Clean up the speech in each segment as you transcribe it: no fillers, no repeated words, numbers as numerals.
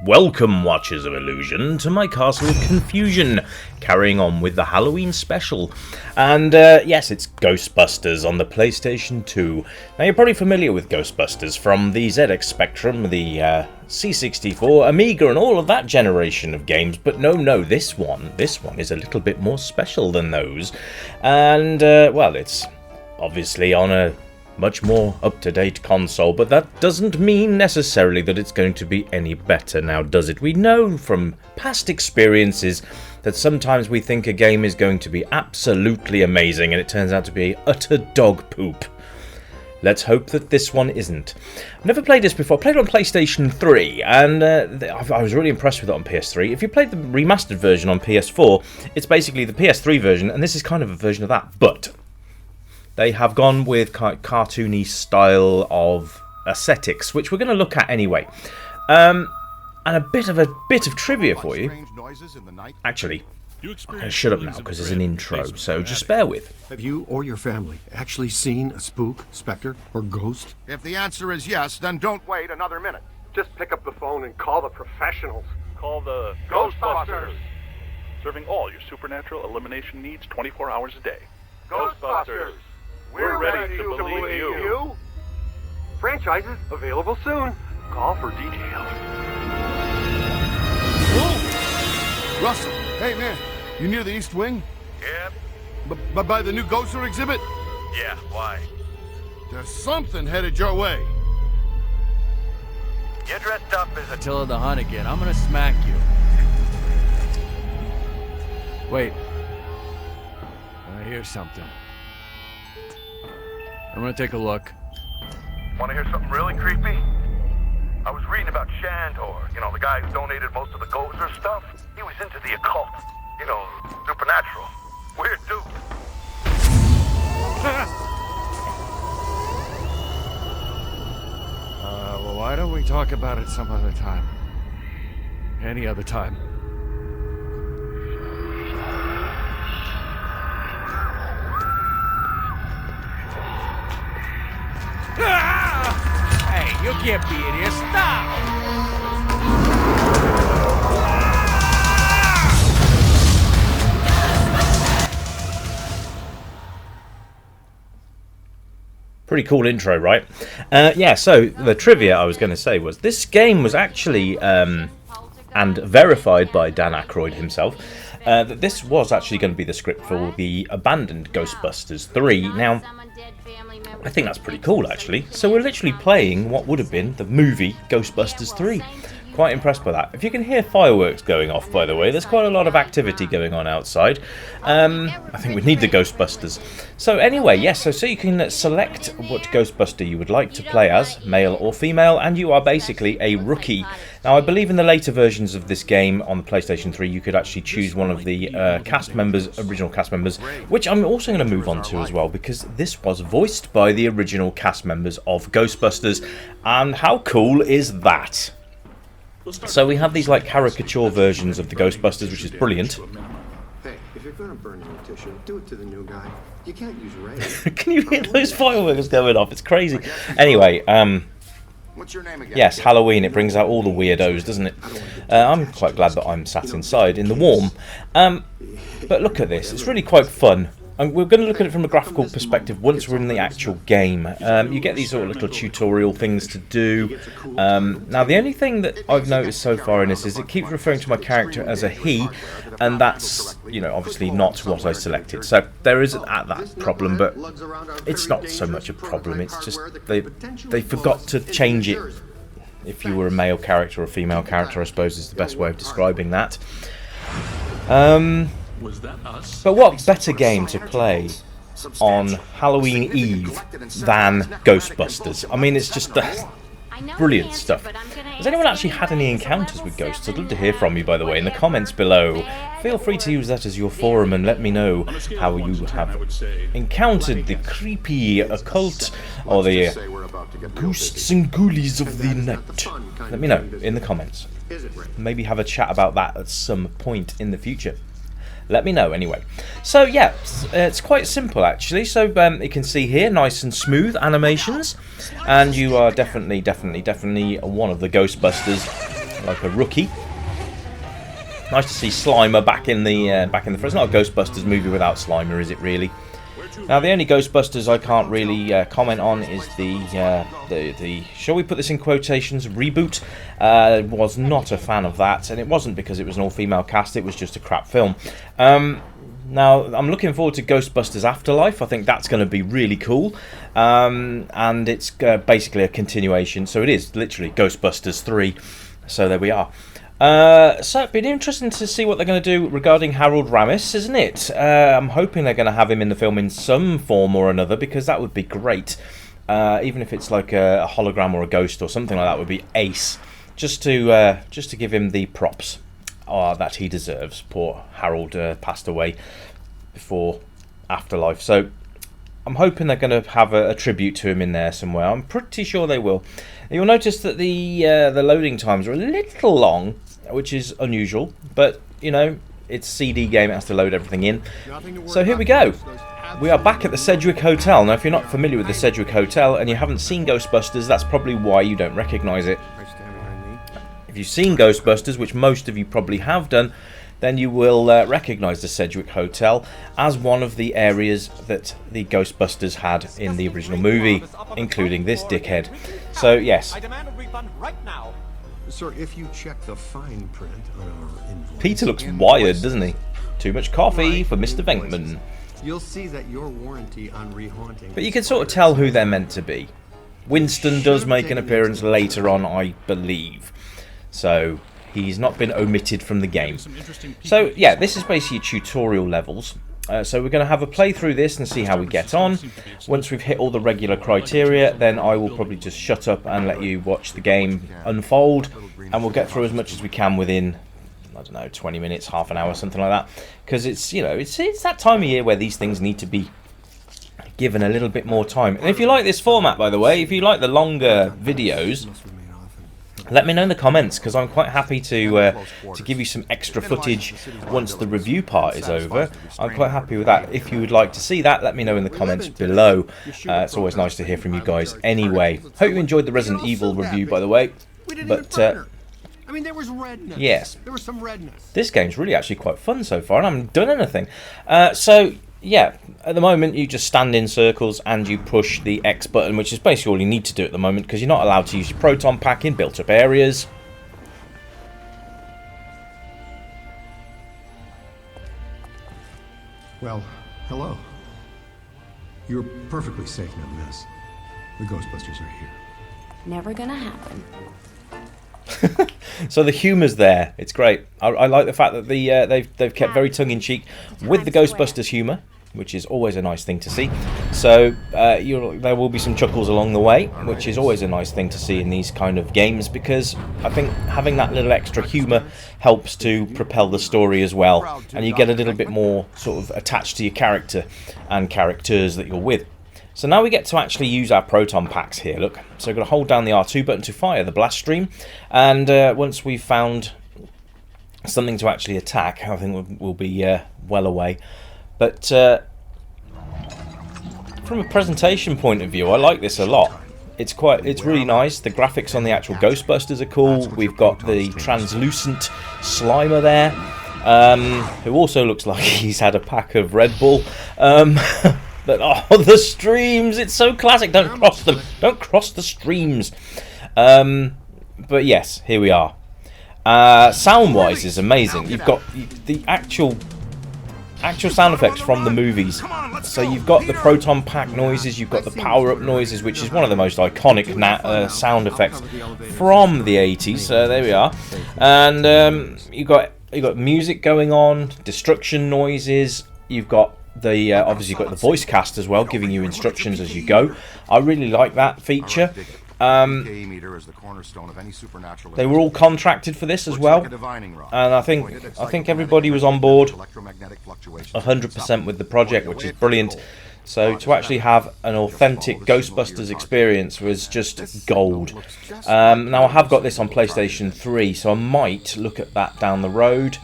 Welcome, Watchers of Illusion, to my Castle of Confusion, carrying on with the Halloween special. And yes, it's Ghostbusters on the PlayStation 2. Now, you're probably familiar with Ghostbusters from the ZX Spectrum, the C64, Amiga, and all of that generation of games. But no, this one is a little bit more special than those. And, well, it's obviously on a much more up-to-date console, but that doesn't mean necessarily that it's going to be any better now, does it? We know from past experiences that sometimes we think a game is going to be absolutely amazing and it turns out to be utter dog poop. Let's hope that this one isn't. I've never played this before. I played it on PlayStation 3, and I was really impressed with it on PS3. If you played the remastered version on PS4, it's basically the PS3 version, and this is kind of a version of that, but they have gone with cartoony style of aesthetics, which we're going to look at anyway. And a bit of trivia for you. Actually, I'm going to shut up now because there's an intro, so just bear with. Have you or your family actually seen a spook, specter, or ghost? If the answer is yes, then don't wait another minute. Just pick up the phone and call the professionals. Call the Ghostbusters. Serving all your supernatural elimination needs 24 hours a day. Ghostbusters. We're ready to believe you. Franchises available soon. Call for details. Whoa! Russell, hey man, you near the East Wing? Yep. But by the new Ghoster exhibit? Yeah, why? There's something headed your way. You're dressed up as Attila the Hun again. I'm gonna smack you. Wait. I hear something. I'm gonna take a look. Want to hear something really creepy? I was reading about Shandor, you know, the guy who donated most of the Gozer stuff. He was into the occult, you know, supernatural. Weird dude. Well, why don't we talk about it some other time? Any other time. Hey, you can't be in here. Stop! Pretty cool intro, right? Yeah, so the trivia I was going to say was this game was actually, and verified by Dan Aykroyd himself, that this was actually going to be the script for the abandoned Ghostbusters 3. Now, I think that's pretty cool, actually. So we're literally playing what would have been the movie Ghostbusters 3. Quite impressed by that. If you can hear fireworks going off, by the way, there's quite a lot of activity going on outside. I think we need the Ghostbusters. So anyway, yes, so you can select what Ghostbuster you would like to play as, male or female, and you are basically a rookie. Now, I believe in the later versions of this game on the PlayStation 3, you could actually choose one of the cast members, original cast members, which I'm also going to move on to as well, because this was voiced by the original cast members of Ghostbusters, and how cool is that? So we have these like caricature versions of the Ghostbusters, which is brilliant. Hey, if you're gonna burn any tissue, do it to the new guy. You can't use Ray. Can you hear those fireworks going off? It's crazy. Anyway, What's your name again? yes, Halloween, it brings out all the weirdos, doesn't it? I'm quite glad that I'm sat inside in the warm. But look at this, it's really quite fun. And we're going to look at it from a graphical perspective once we're in the actual game. You get these sort of little tutorial things to do. Now, the only thing that I've noticed so far in this is it keeps referring to my character as a he, and that's, you know, obviously not what I selected. So there is that problem, but it's not so much a problem. It's just they forgot to change it. If you were a male character or a female character, I suppose is the best way of describing that. But what better game to play on Halloween Eve than Ghostbusters? I mean, it's just brilliant stuff. Has anyone actually had any encounters with ghosts? I'd love to hear from you, by the way, in the comments below. feel free to use that as your forum and let me know how you have encountered the creepy occult or the ghosts and ghoulies of the night. Let me know in the comments. Maybe have a chat about that at some point in the future. Let me know anyway. So yeah, it's quite simple actually. So you can see here, nice and smooth animations, and you are definitely one of the Ghostbusters, like a rookie. Nice to see Slimer back in the front. It's not a Ghostbusters movie without Slimer, is it really? Now the only Ghostbusters I can't really comment on is the shall we put this in quotations, reboot. Was not a fan of that, and it wasn't because it was an all-female cast, it was just a crap film. Now I'm looking forward to Ghostbusters Afterlife. I think that's going to be really cool, and it's basically a continuation, so it is literally Ghostbusters 3, so there we are. So it'd be interesting to see what they're going to do regarding Harold Ramis, isn't it? I'm hoping they're going to have him in the film in some form or another, because that would be great. Even if it's like a hologram or a ghost or something like that, would be ace. Just to give him the props that he deserves. Poor Harold passed away before Afterlife, so I'm hoping they're going to have a tribute to him in there somewhere. I'm pretty sure they will. You'll notice that the loading times are a little long, which is unusual, but you know, it's a CD game, it has to load everything in. So here we go. We are back at the Sedgwick Hotel. Now if you're not familiar with the Sedgwick Hotel and you haven't seen Ghostbusters, that's probably why you don't recognise it. If you've seen Ghostbusters, which most of you probably have done, then you will recognise the Sedgwick Hotel as one of the areas that the Ghostbusters had in the original movie, including this dickhead. So yes. I demand a refund right now. Sir, if you check the fine print on our invoice, Peter looks wired, doesn't he? Too much coffee for Mr. Venkman. You'll see that your warranty on rehaunting. But you can sort of tell who they're meant to be. Winston does make an appearance later on, I believe. So he's not been omitted from the game. So yeah, this is basically tutorial levels. So we're going to have a play through this and see how we get on. Once we've hit all the regular criteria, then I will probably just shut up and let you watch the game unfold, and we'll get through as much as we can within, I don't know, 20 minutes, half an hour, something like that. Because it's, you know, it's that time of year where these things need to be given a little bit more time. And if you like this format, by the way, if you like the longer videos, let me know in the comments, because I'm quite happy to give you some extra footage once the review part is over. I'm quite happy with that. If you would like to see that, let me know in the comments below. It's always nice to hear from you guys anyway. Hope you enjoyed the Resident Evil review, by the way. But I mean, there was redness. yes, There was some redness. this game's really actually quite fun so far, and I haven't done anything. So yeah, at the moment you just stand in circles and you push the X button, which is basically all you need to do at the moment, because you're not allowed to use your proton pack in built up areas. Well, hello. You're perfectly safe, no miss. The Ghostbusters are here. Never gonna happen. So the humour's there. It's great. I like the fact that they've kept very tongue-in-cheek with the Ghostbusters humour, which is always a nice thing to see. So there will be some chuckles along the way, which is always a nice thing to see in these kind of games, because I think having that little extra humour helps to propel the story as well, and you get a little bit more sort of attached to your character and characters that you're with. So now we get to actually use our proton packs here, look. So we're going to hold down the R2 button to fire the blast stream, and once we've found something to actually attack, I think we'll be well away. But from a presentation point of view, I like this a lot. It's really nice. The graphics on the actual Ghostbusters are cool. We've got the translucent Slimer there, who also looks like he's had a pack of Red Bull. But oh, the streams! It's so classic. Don't cross them. Don't cross the streams. But yes, here we are. Sound-wise is amazing. You've got the actual sound effects from the movies. So you've got the proton pack noises, you've got the power-up noises, which is one of the most iconic sound effects from the 80s. There we are. And you've got music going on, destruction noises. You've got the obviously you've got the voice cast as well, giving you instructions as you go. I really like that feature. PKE meter is the cornerstone of any supernatural. They were all contracted for this as well, and I think everybody was on board 100% with the project, which is brilliant. So to actually have an authentic Ghostbusters experience was just gold. Now I have got this on PlayStation 3, so I might look at that down the road,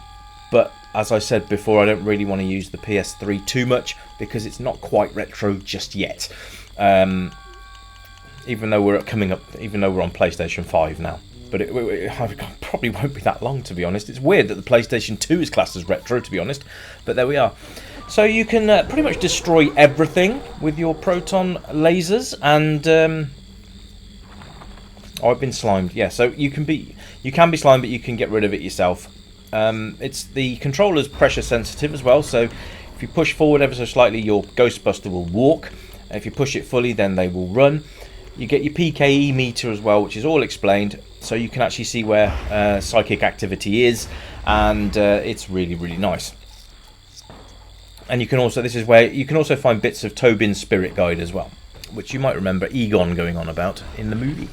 but as I said before, I don't really want to use the PS3 too much because it's not quite retro just yet. Even though we're on PlayStation 5 now. But it probably won't be that long, to be honest. It's weird that the PlayStation 2 is classed as retro, to be honest. But there we are. So you can pretty much destroy everything with your proton lasers. And I've been slimed. Yeah, so you can be slimed, but you can get rid of it yourself. It's the controller's pressure sensitive as well. So if you push forward ever so slightly, your Ghostbuster will walk. If you push it fully, then they will run. You get your PKE meter as well, which is all explained, so you can actually see where psychic activity is, and it's really, really nice. And you can also, this is where you can also find bits of Tobin's spirit guide as well, which you might remember Egon going on about in the movie.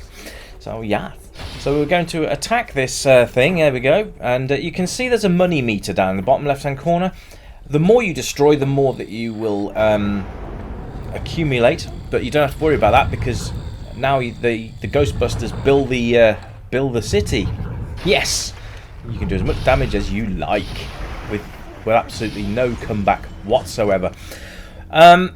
So yeah, so we're going to attack this thing. There we go, and you can see there's a money meter down in the bottom left-hand corner. The more you destroy, the more that you will accumulate, but you don't have to worry about that because now the Ghostbusters build the city. Yes, you can do as much damage as you like with absolutely no comeback whatsoever. But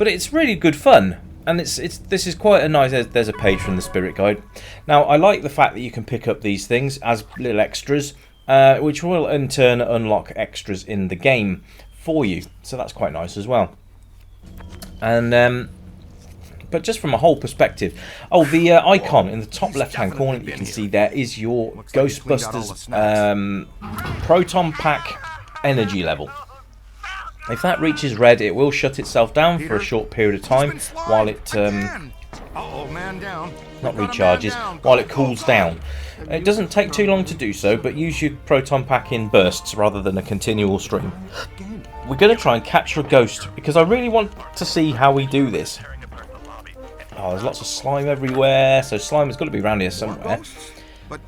it's really good fun, and this is quite a nice. There's a page from the spirit guide. Now I like the fact that you can pick up these things as little extras, which will in turn unlock extras in the game for you. So that's quite nice as well. And but just from a whole perspective, the icon in the top left-hand corner that you can see there is your Ghostbusters proton pack energy level. If that reaches red, it will shut itself down for a short period of time while it not recharges, while it cools down. It doesn't take too long to do so, but use your proton pack in bursts rather than a continual stream. We're going to try and capture a ghost because I really want to see how we do this. Oh, there's lots of slime everywhere, so slime has got to be around here somewhere. But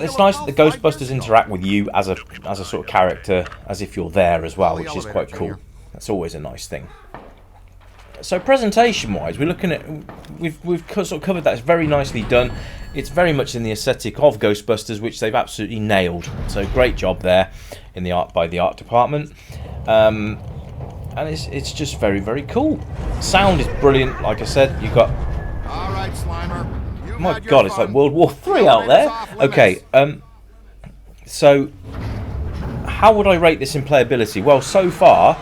it's nice that the Ghostbusters interact with you as a sort of character, as if you're there as well, which is quite cool. That's always a nice thing. So presentation-wise, we're looking at we've sort of covered that. It's very nicely done. It's very much in the aesthetic of Ghostbusters, which they've absolutely nailed. So great job there in the art by the art department. And it's just very, very cool. Sound is brilliant, like I said. You've got... All right, Slimer. My God, it's like World War III out there. Okay, so how would I rate this in playability? Well, so far,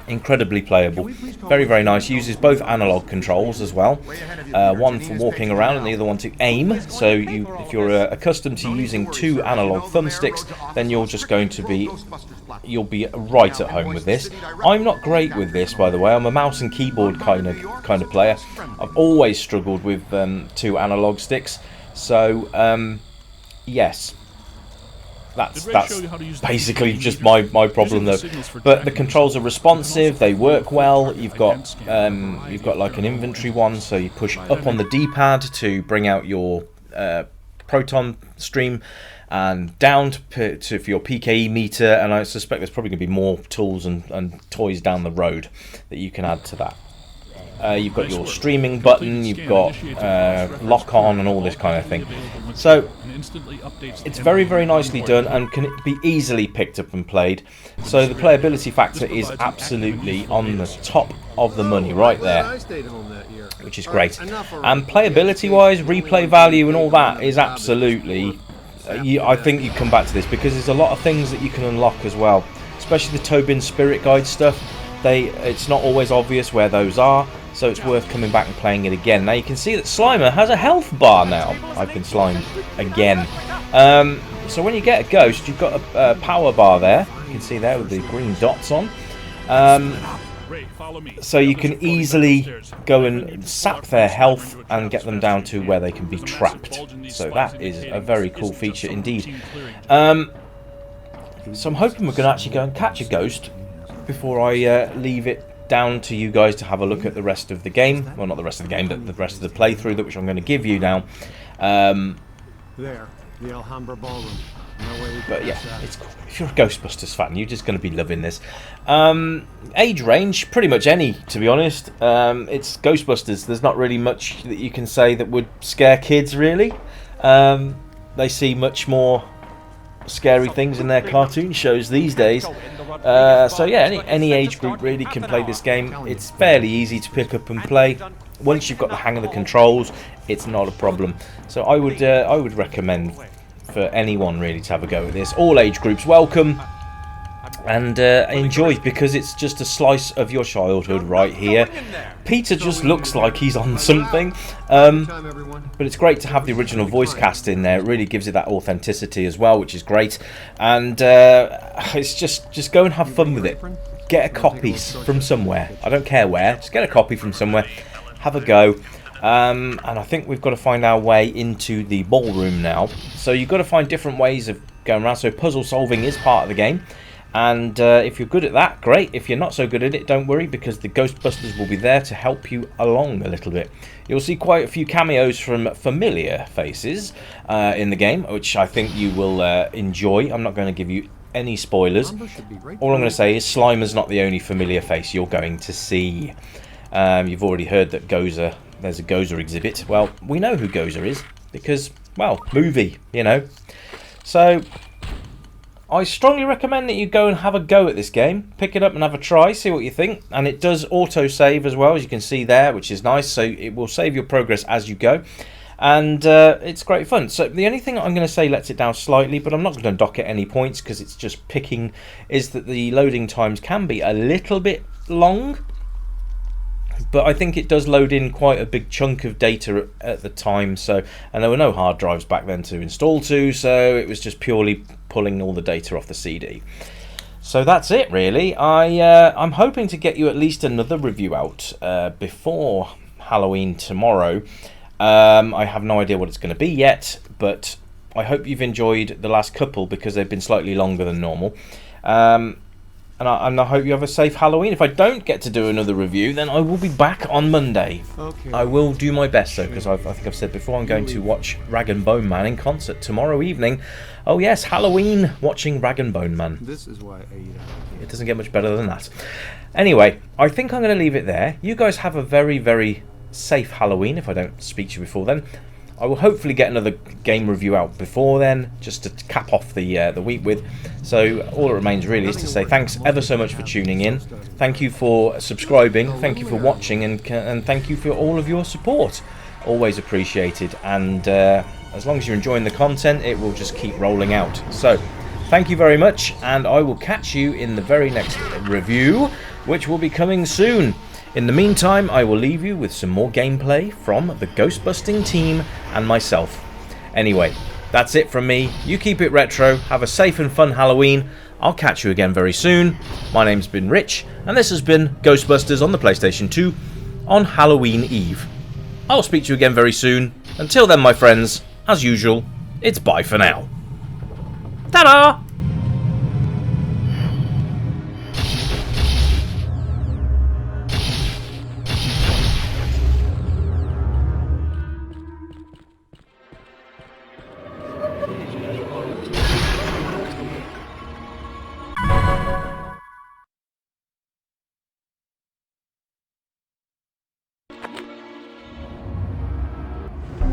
incredibly playable. Very, very nice. Uses both analog controls as well. One for walking around and the other one to aim. So if you're accustomed to using two analog thumbsticks, then you're just going to be... You'll be right at home with this. I'm not great with this, by the way. I'm a mouse and keyboard kind of player. I've always struggled with two analog sticks. So yes, that's basically just my problem though. But the controls are responsive. They work well. You've got like an inventory one, so you push up on the D-pad to bring out your proton stream, and down for your PKE meter, and I suspect there's probably going to be more tools and toys down the road that you can add to that. You've got your streaming button, you've got lock on and all this kind of thing. So it's very, very nicely done and can be easily picked up and played. So the playability factor is absolutely on the top of the money right there, which is great. And playability wise, replay value and all that is absolutely... I think you come back to this because there's a lot of things that you can unlock as well, especially the Tobin Spirit Guide stuff. It's not always obvious where those are, so it's worth coming back and playing it again. Now you can see that Slimer has a health bar now. I've been slimed again. So when you get a ghost, you've got a power bar there. You can see there with the green dots on. So you can easily go and sap their health and get them down to where they can be trapped. So that is a very cool feature indeed. So I'm hoping we're going to actually go and catch a ghost before I leave it down to you guys to have a look at the rest of the game. Well, not the rest of the game, but the rest of the playthrough, which I'm going to give you now. There, the Alhambra Ballroom. No way we But can yeah, miss that. it's cool. If you're a Ghostbusters fan, you're just going to be loving this. Age range, pretty much any, to be honest. It's Ghostbusters. There's not really much that you can say that would scare kids, really. They see much more scary things in their cartoon shows these days. So yeah, any age group really can play this game. It's fairly easy to pick up and play. Once you've got the hang of the controls, it's not a problem. So I would recommend for anyone really to have a go at this. All age groups welcome, and enjoy, because it's just a slice of your childhood right here. Peter just looks like he's on something, but it's great to have the original voice cast in there. It really gives it that authenticity as well, which is great. And it's just go and have fun with it. Get a copy from somewhere. I don't care where. Just get a copy from somewhere. Have a go. And I think we've got to find our way into the ballroom now. So you've got to find different ways of going around. So puzzle solving is part of the game. And if you're good at that, great. If you're not so good at it, don't worry, because the Ghostbusters will be there to help you along a little bit. You'll see quite a few cameos from familiar faces in the game, which I think you will enjoy. I'm not going to give you any spoilers. All I'm going to say is Slimer's not the only familiar face you're going to see. You've already heard that there's a Gozer exhibit. Well, we know who Gozer is because, well, movie, you know. So I strongly recommend that you go and have a go at this game. Pick it up and have a try, see what you think. And it does auto-save as well, as you can see there, which is nice. So it will save your progress as you go. And it's great fun. So the only thing I'm going to say lets it down slightly, but I'm not going to dock it any points because it's just picking, is that the loading times can be a little bit long. But I think it does load in quite a big chunk of data at the time. So, and there were no hard drives back then to install to, so it was just purely pulling all the data off the CD. So that's it, really. I'm hoping to get you at least another review out before Halloween tomorrow. I have no idea what it's going to be yet, but I hope you've enjoyed the last couple because they've been slightly longer than normal. And I hope you have a safe Halloween. If I don't get to do another review, then I will be back on Monday. Okay. I will do my best, though, because I think I've said before, I'm going to watch Rag and Bone Man in concert tomorrow evening. Oh yes, Halloween, watching Rag and Bone Man. This is why I eat out. It doesn't get much better than that. Anyway, I think I'm going to leave it there. You guys have a very, very safe Halloween, if I don't speak to you before then. I will hopefully get another game review out before then, just to cap off the week with. So all that remains really is to say thanks ever so much for tuning in. Thank you for subscribing. Thank you for watching, and thank you for all of your support. Always appreciated. And as long as you're enjoying the content, it will just keep rolling out. So thank you very much, and I will catch you in the very next review, which will be coming soon. In the meantime, I will leave you with some more gameplay from the Ghostbusting team and myself. Anyway, that's it from me. You keep it retro, have a safe and fun Halloween. I'll catch you again very soon. My name's been Rich, and this has been Ghostbusters on the PlayStation 2 on Halloween Eve. I'll speak to you again very soon. Until then, my friends, as usual, it's bye for now. Ta-da!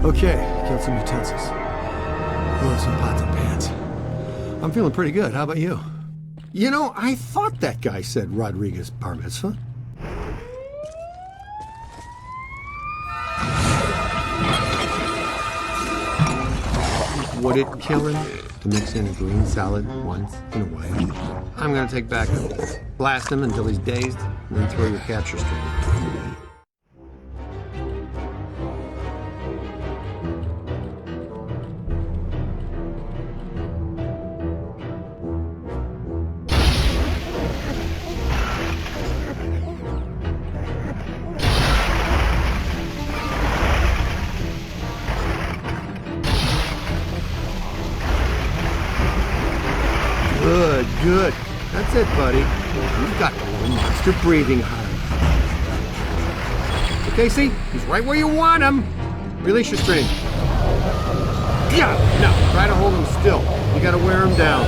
Okay, killed some utensils. Blew some pots and pans. I'm feeling pretty good. How about you? You know, I thought that guy said Rodriguez bar mitzvah. Would it kill him to mix in a green salad once in a while? I'm gonna take back and blast him until he's dazed, and then throw your capture string. Good, good. That's it, buddy. You've got the little monster breathing hard. Casey, he's right where you want him. Release your strain. Yeah, no, try to hold him still. You gotta wear him down.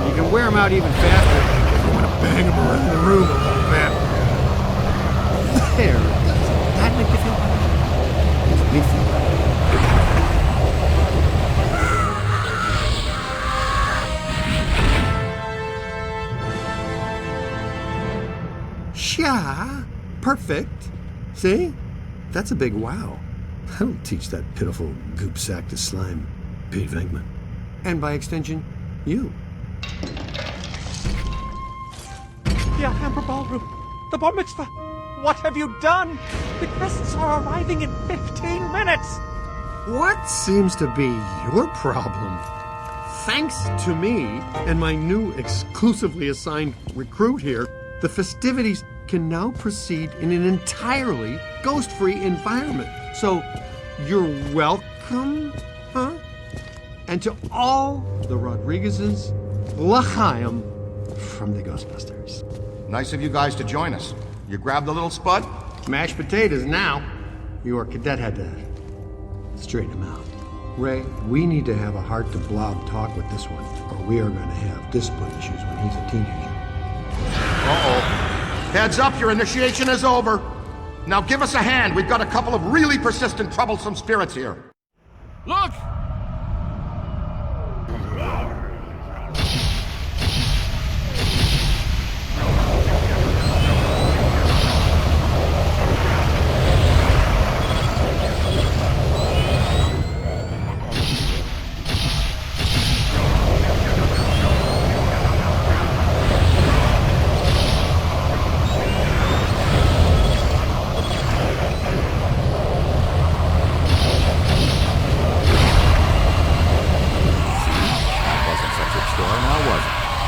You can wear him out even faster if you want to bang him around the room a little bit. There, doesn't that make you feel better? Makes me feel better. Yeah, perfect. See? That's a big wow. That'll teach that pitiful goop sack to slime Pete Venkman. And by extension, you. The Alhambra Ballroom. The bar mitzvah. What have you done? The guests are arriving in 15 minutes. What seems to be your problem? Thanks to me and my new exclusively assigned recruit here, the festivities can now proceed in an entirely ghost-free environment. So, you're welcome, huh? And to all the Rodriguezes, l'chaim from the Ghostbusters. Nice of you guys to join us. You grabbed the little spud? Mashed potatoes now. Your cadet had to straighten him out. Ray, we need to have a heart-to-blob talk with this one, or we are going to have discipline issues when he's a teenager. Uh-oh. Heads up, your initiation is over. Now give us a hand. We've got a couple of really persistent, troublesome spirits here. Look!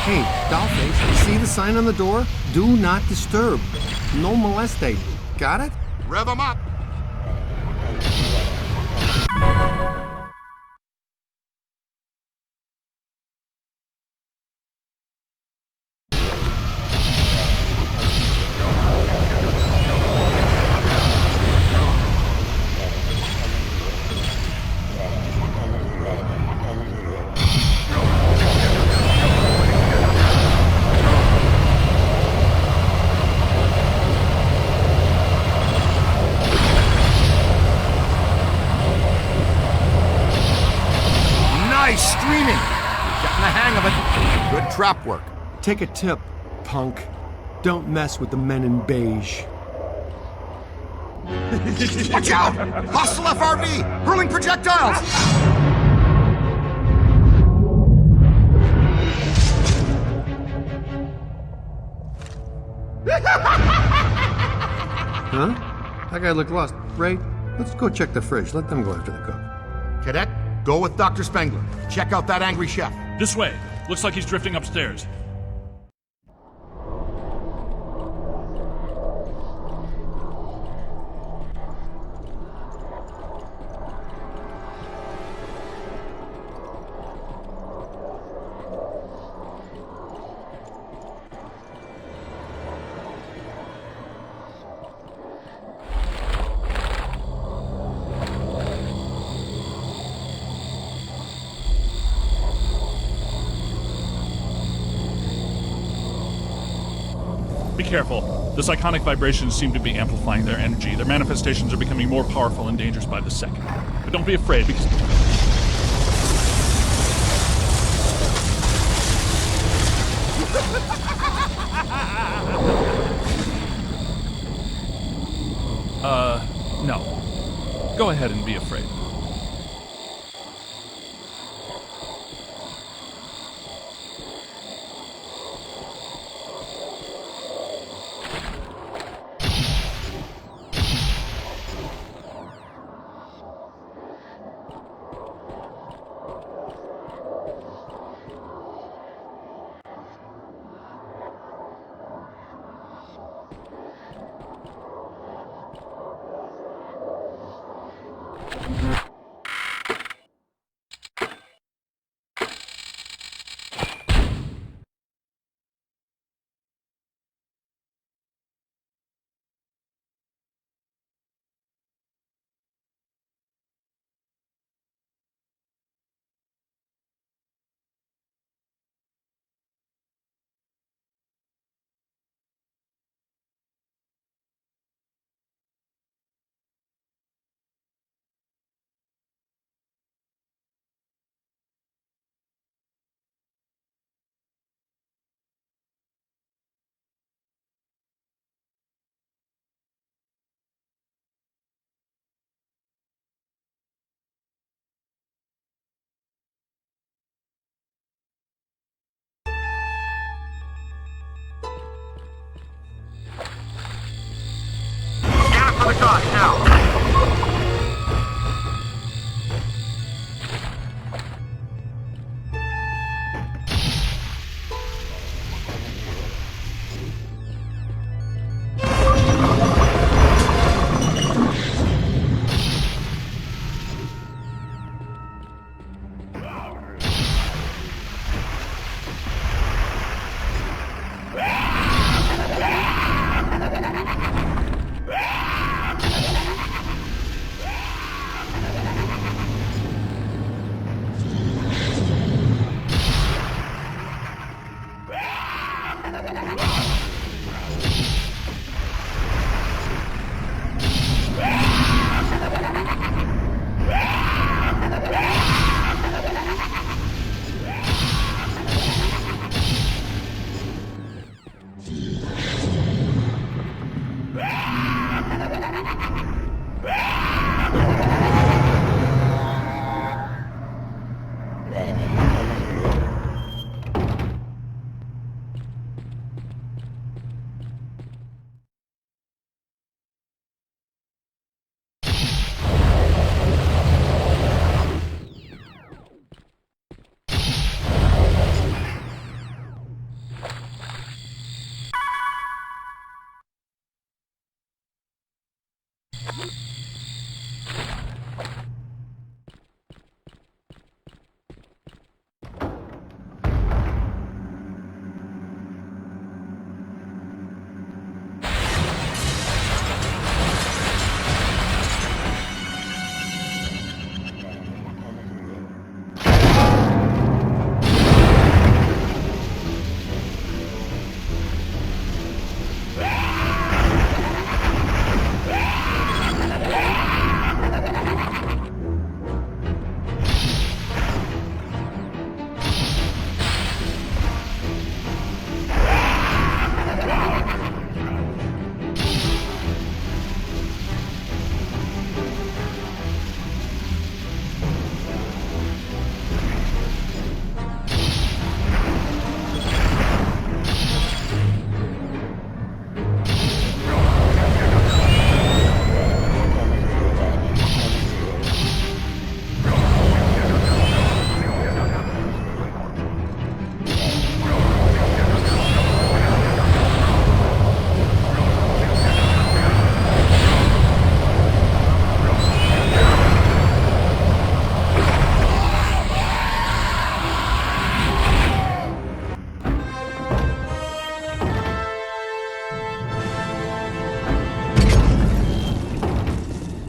Hey, Dollface, see the sign on the door? Do not disturb. No molestate. Got it? Rev them up. Nice streaming. You're getting the hang of it. Good trap work. Take a tip, punk. Don't mess with the men in beige. Watch out! Hostile FRV! Hurling projectiles! Huh? That guy looked lost. Ray, let's go check the fridge. Let them go after the cook. Cadet, go with Dr. Spengler. Check out that angry chef. This way. Looks like he's drifting upstairs. Be careful. The psychonic vibrations seem to be amplifying their energy. Their manifestations are becoming more powerful and dangerous by the second. But don't be afraid, because... no. Go ahead and be afraid.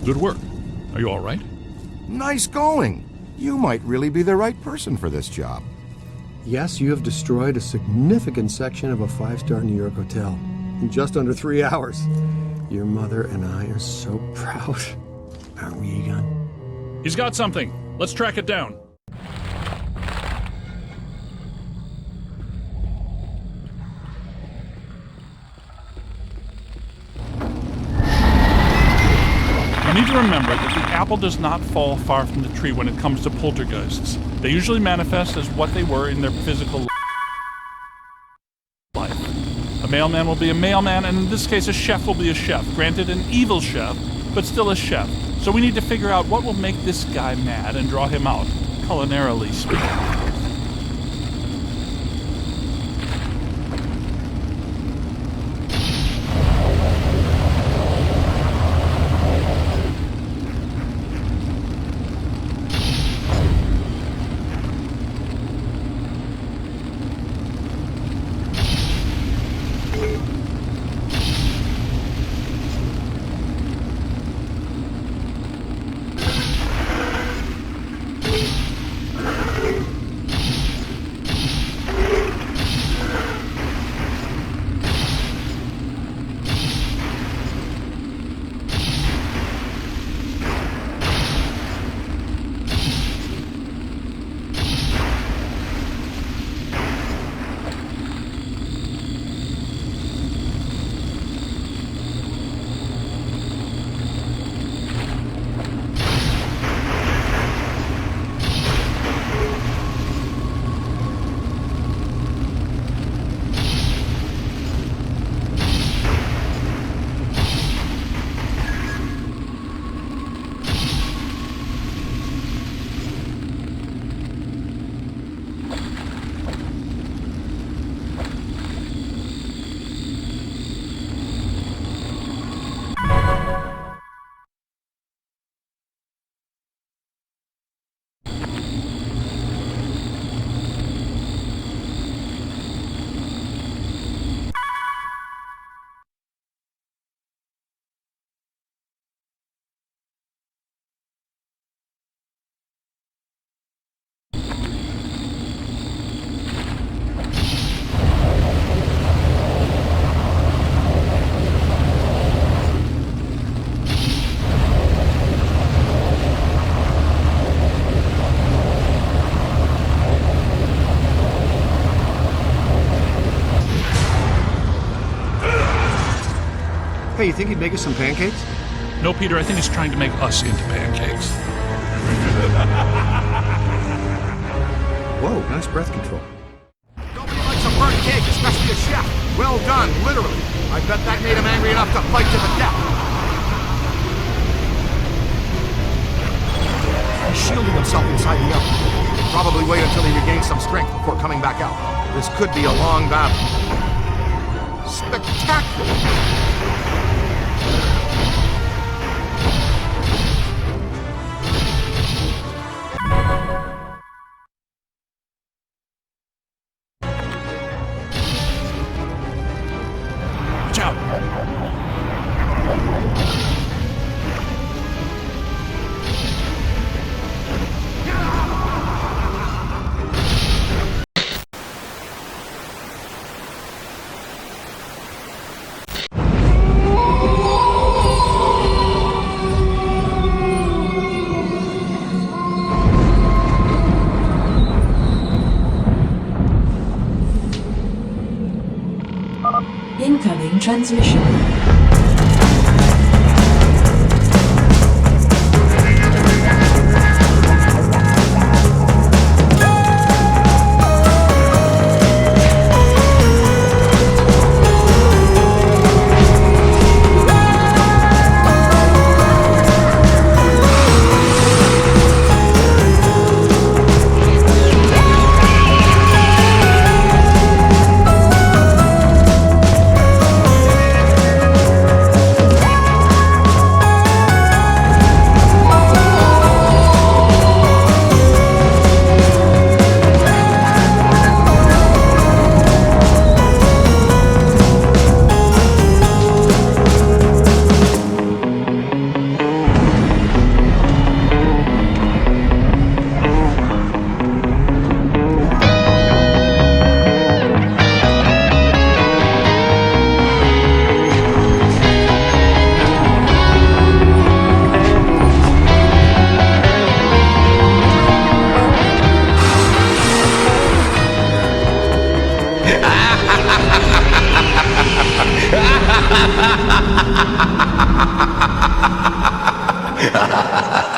Good work. Are you all right? Nice going. You might really be the right person for this job. Yes, you have destroyed a significant section of a 5-star New York hotel in just under 3 hours. Your mother and I are so proud. Aren't we, Egon? He's got something. Let's track it down. You need to remember that the apple does not fall far from the tree when it comes to poltergeists. They usually manifest as what they were in their physical life. A mailman will be a mailman, and in this case a chef will be a chef. Granted, an evil chef, but still a chef. So we need to figure out what will make this guy mad and draw him out, culinarily speaking. Hey, you think he'd make us some pancakes? No, Peter, I think he's trying to make us into pancakes. Whoa, nice breath control. Nobody likes a burnt cake, especially a chef. Well done, literally. I bet that made him angry enough to fight to the death. He's shielding himself inside the oven. Probably wait until he regains some strength before coming back out. This could be a long battle. Spectacular! Watch out! Incoming transmission. Ha ha ha ha!